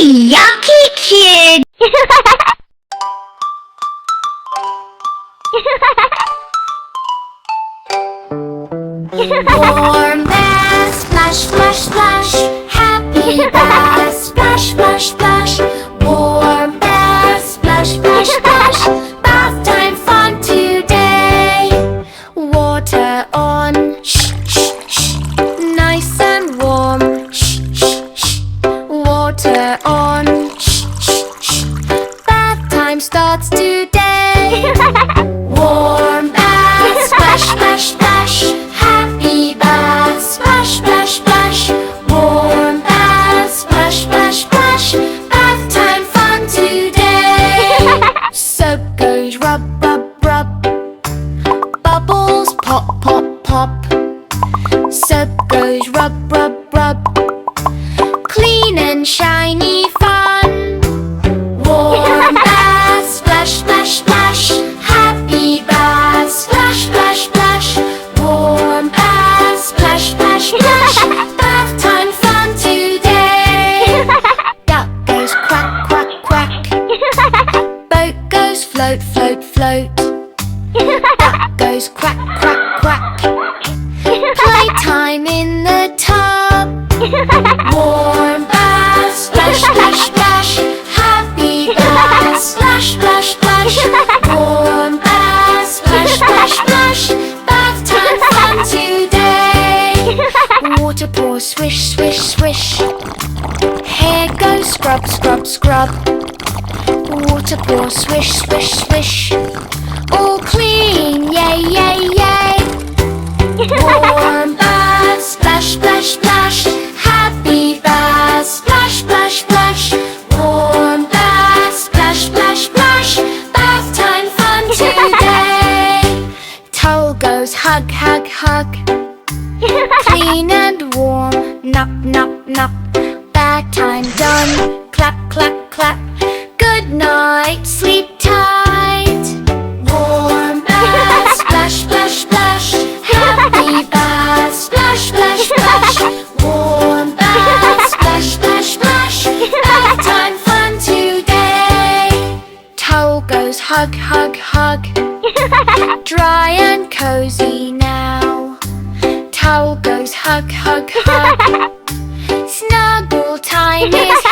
Yucky Kids! Warm bath, splash, splash, splash. Happy bath, splash, splash, splash. Warm bath, splash, splash, splash. Bath time fun today. Water on, shh, shh, shh. Nice and warm, shh, shh, shh. Water on, shh, shh, shh. Bath time starts today. Warm bath, splash, splash, splash. Happy bath, splash, splash, splash. Warm bath, splash, splash, splash. Bath time fun today. Soap goes rub, rub, rub. Bubbles pop, pop, pop. Soap goes rub, rub, rub. Clean and shiny fun. Warm bath, splash, splash, splash. Happy bath, splash, splash, splash. Warm bath, splash, splash, splash. Bath time fun today. Duck goes quack, quack, quack. Boat goes float, float, float. Duck goes quack, quack, quack. Playtime in the tub. Warm bath, splash, splash, splash. Happy bath, splash, splash, splash. Warm bath, splash, splash, splash. Bath time fun today. Water pours, swish, swish, swish. Hair goes scrub, scrub, scrub. Water pours, swish, swish, swish. All clean, yay, yay, yay. Warm bath, splash, splash, splash. Happy bath, splash, splash, splash. Warm bath, splash, splash, splash. Bath time fun today. Towel goes hug, hug, hug. Clean and warm, nup, nup, nup. Bath time done, clap, clap, clap. Good night, sleep tight. Warm bath, splash, splash, splash. Happy bath, splash, splash, splash. Warm bath, splash, splash, splash. Bath time fun today. Towel goes hug, hug, hug. Dry and cozy now. Towel goes hug, hug, hug. Snuggle time is